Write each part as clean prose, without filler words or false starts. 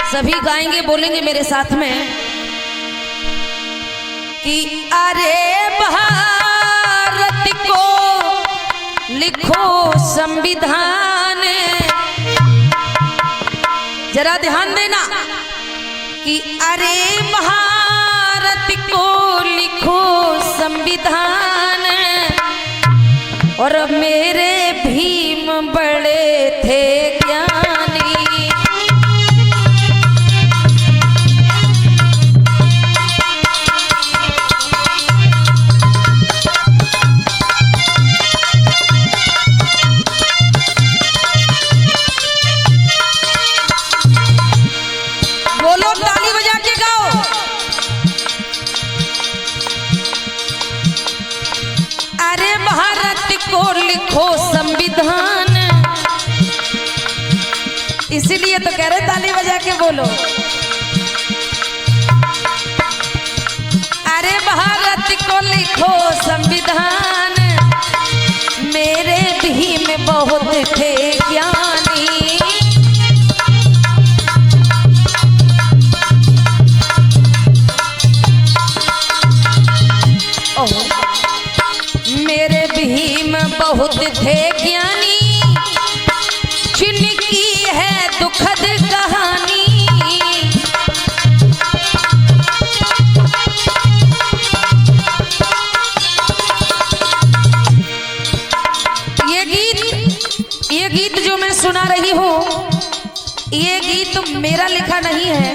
सभी गाएंगे, बोलेंगे मेरे साथ में कि अरे भारत को लिखो संविधान। जरा ध्यान देना कि अरे भारत को लिखो संविधान। और मेरे भीम बड़े थे ज्ञानी। बोलो, ताली बजा के गाओ। अरे भारत को लिखो संविधान। इसीलिए तो कह रहे ताली बजा के बोलो। अरे भारत को लिखो संविधान। मेरे भीम बहुत थे ज्ञानी। मेरे भीम बहुत थे ज्ञानी। जिनकी है दुखद कहानी। ये गीत जो मैं सुना रही हूँ, ये गीत मेरा लिखा नहीं है।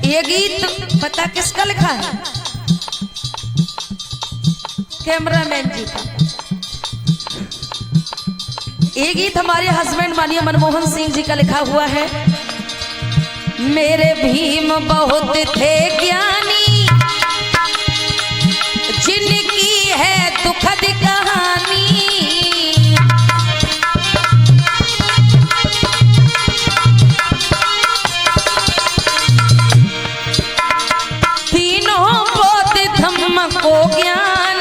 ये गीत पता किसका लिखा है? कैमरामैन जी का। ये गीत हमारे हस्बैंड माननीय मनमोहन सिंह जी का लिखा हुआ है। मेरे भीम बहुत थे ज्ञानी। जिनकी है दुखद कहानी। तीनों बौद्ध धम्म को ज्ञान।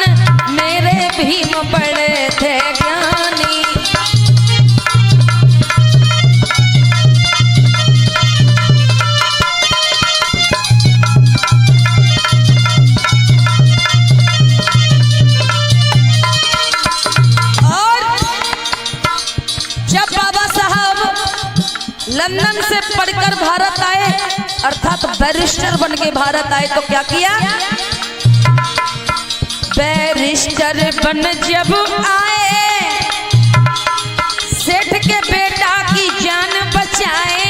मेरे भीम बड़े थे ज्ञानी। और जब बाबा साहब लंदन से पढ़कर भारत आए, अर्थात बैरिस्टर बन के भारत आए, तो क्या किया? बैरिस्टर बन जब आए, सेठ के बेटा की जान बचाए।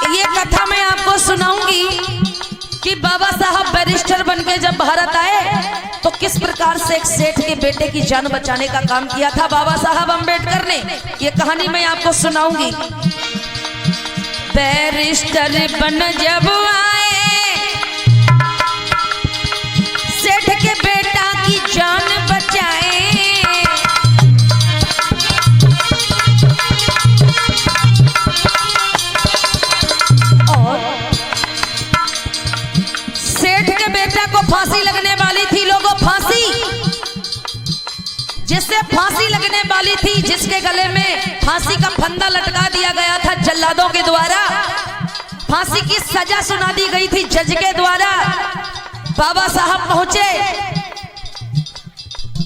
ये कथा मैं आपको सुनाऊंगी कि बाबा साहब बैरिस्टर बन के जब भारत आए तो किस प्रकार से एक सेठ के बेटे की जान बचाने का काम किया था बाबा साहब अम्बेडकर ने। ये कहानी मैं आपको सुनाऊंगी। बैरिस्टर बन जब आए, सेठ के बेटा की जान बचाए। और सेठ के बेटा को फांसी लगने वाली थी। लोगों, फांसी, जिससे फांसी लगने वाली थी, जिसके गले में फांसी का फंदा लटका दिया गया था जल्लादों के द्वारा, फांसी की सजा सुना दी गई थी जज के द्वारा। बाबा साहब पहुंचे।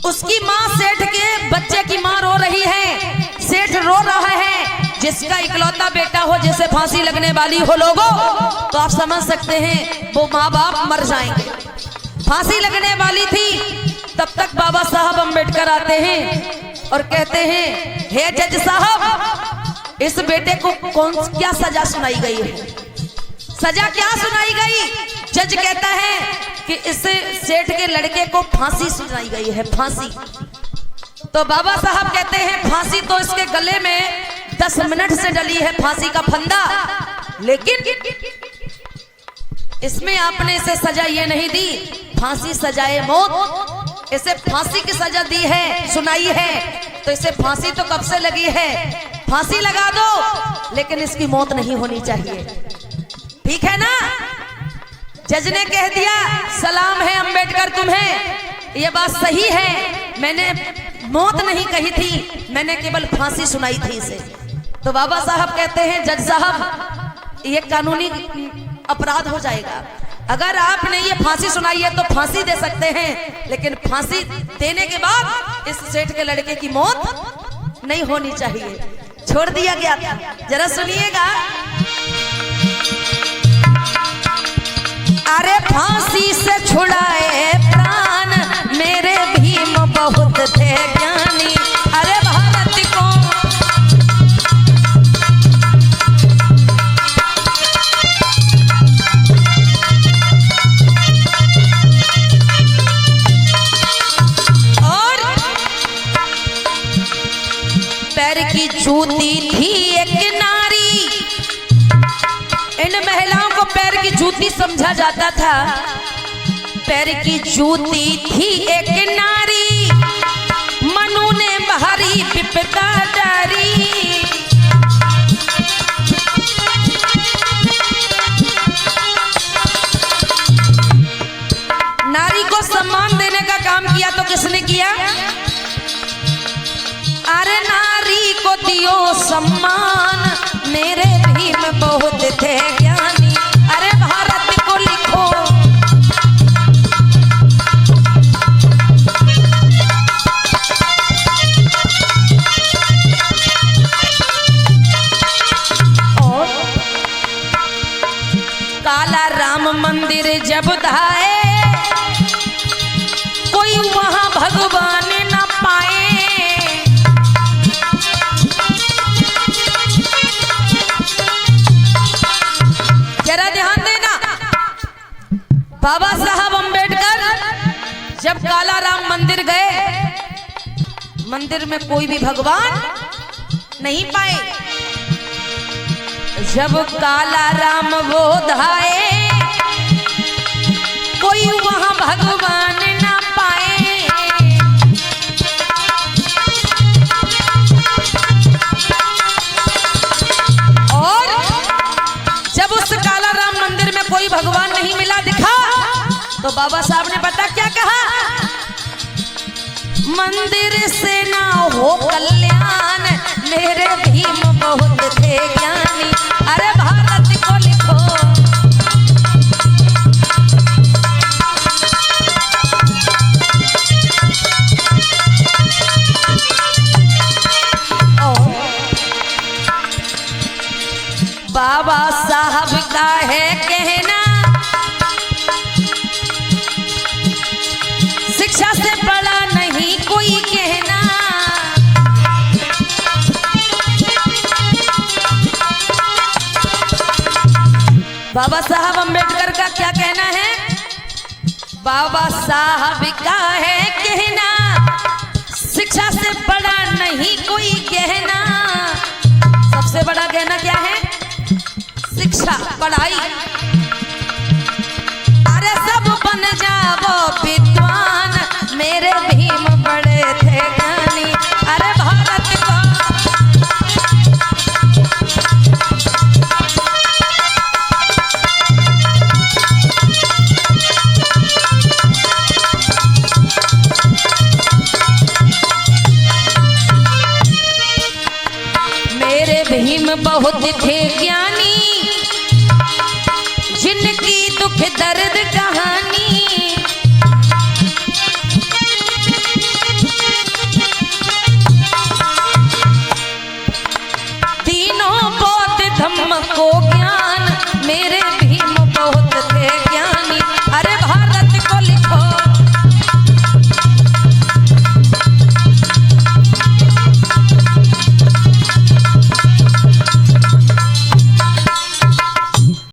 उसकी मां, सेठ के बच्चे की मां रो रही है। सेठ रो रहा है। जिसका इकलौता बेटा हो, जिसे फांसी लगने वाली हो, लोगों, तो आप समझ सकते हैं वो माँ बाप मर जाएंगे। फांसी लगने वाली थी, तब तक बाबा साहब अम्बेडकर आते हैं और कहते हैं, हे जज साहब, इस बेटे को क्या सजा सुनाई गई है? सजा क्या सुनाई गई? जज कहता है कि इस सेठ के लड़के को फांसी सुनाई गई है, फांसी। तो बाबा साहब कहते हैं, फांसी तो इसके गले में 10 मिनट से डली है, फांसी का फंदा, लेकिन इसमें आपने इसे सजा ये नहीं दी, फांसी सजाए मौत। इसे फांसी की सजा दी है, सुनाई है, तो इसे फांसी तो कब से लगी है, फांसी लगा दो, लेकिन इसकी मौत नहीं होनी चाहिए। ठीक है ना? जज ने कह दिया, सलाम है अंबेडकर तुम्हें, ये बात सही है, मैंने मौत नहीं कही थी, मैंने केवल फांसी सुनाई थी इसे। तो बाबा साहब कहते हैं जज साहब ये कानूनी अपराध हो जाएगा, अगर आपने ये फांसी सुनाई है तो फांसी दे सकते हैं, लेकिन फांसी देने के बाद इस सेठ के लड़के की मौत नहीं होनी चाहिए, छोड़ दिया गया था। जरा सुनिएगा। अरे फांसी से छुड़ाए प्राण मेरे भीम बहुत थे ज्ञानी, अरे भारत को और पैर की जूती थी एक नारी, इन महिलाओं को पैर की जूती समझा जाता था। पैर की जूती थी एक नारी, मनु ने भारी विपदा डारी। नारी को सम्मान देने का काम किया तो किसने किया? अरे नारी को दियो सम्मान मेरे भीम बहुत थे ज्ञानी, अरे भारत को लिखो। और काला राम मंदिर जब धाए कोई वहां भगवान न पाए। जरा ध्यान देना, बाबा साहब अंबेडकर जब काला राम मंदिर गए, मंदिर में कोई भी भगवान नहीं पाए। जब काला राम वो धाए कोई वहां भगवान ना पाए। और जब उस काला राम मंदिर में कोई भगवान नहीं मिला दिखा, तो बाबा साहब ने पता क्या कहा? मंदिर से ना हो कल्याण मेरे भीम बहुत थे ज्ञानी, अरे भारत को लिखो। बाबा साहब का है कहना शिक्षा से बड़ा नहीं कोई कहना। बाबा साहब अंबेडकर का क्या कहना है? बाबा साहब का है कहना शिक्षा से बड़ा नहीं कोई कहना। सबसे बड़ा कहना क्या है? शिक्षा, पढ़ाई। अरे सब बन जाओ विद्वान मेरे भीम बड़े थे ज्ञानी, अरे भारत को। मेरे भीम बहुत थे ज्ञानी जिनकी दुख दर्द कहानी।